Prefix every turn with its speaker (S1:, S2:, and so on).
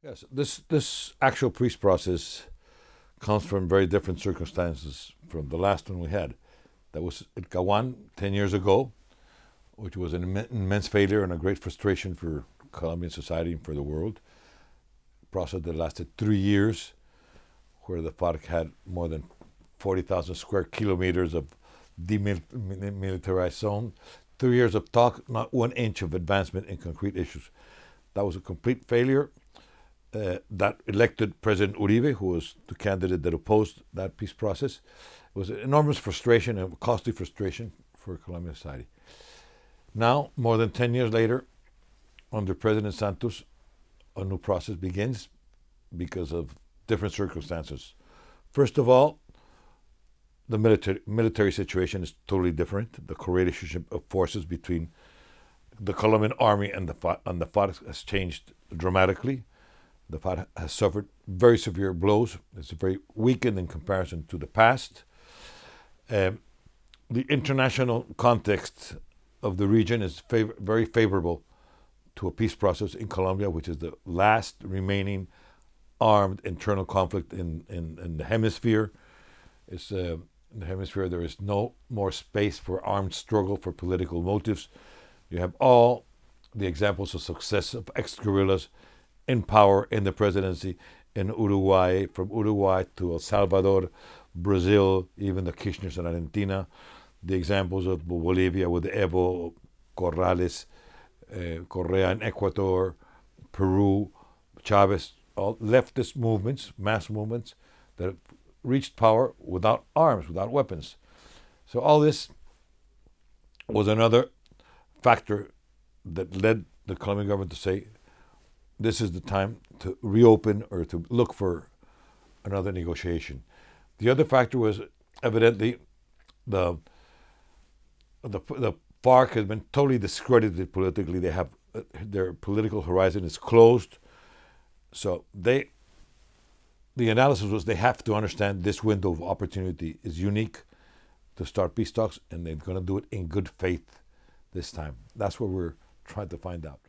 S1: Yes, this actual peace process comes from very different circumstances from the last one we had. That was at Caguan 10 years ago, which was an immense failure and a great frustration for Colombian society and for the world. A process that lasted 3 years, where the FARC had more than 40,000 square kilometers of demilitarized zone. 3 years of talk, not 1 inch of advancement in concrete issues. That was a complete failure. That elected President Uribe, who was the candidate that opposed that peace process. It was an enormous frustration and costly frustration for Colombian society. Now, more than 10 years later, under President Santos, a new process begins because of different circumstances. First of all, the military situation is totally different. The relationship of forces between the Colombian army and the FARC has changed dramatically. The FARC has suffered very severe blows. It's very weakened in comparison to the past. The international context of the region is very favorable to a peace process in Colombia, which is the last remaining armed internal conflict in the hemisphere. It's, in the hemisphere, there is no more space for armed struggle for political motives. You have all the examples of success of ex-guerrillas in power in the presidency in Uruguay, from Uruguay to El Salvador, Brazil, even the Kirchners in Argentina, the examples of Bolivia with Evo Corrales, Correa in Ecuador, Peru, Chavez, all leftist movements, mass movements that have reached power without arms, without weapons. So all this was another factor that led the Colombian government to say, this is the time to reopen or to look for another negotiation. The other factor was evidently the FARC has been totally discredited politically. They have their political horizon is closed. So the analysis was they have to understand this window of opportunity is unique to start peace talks, and they're going to do it in good faith this time. That's what we're trying to find out.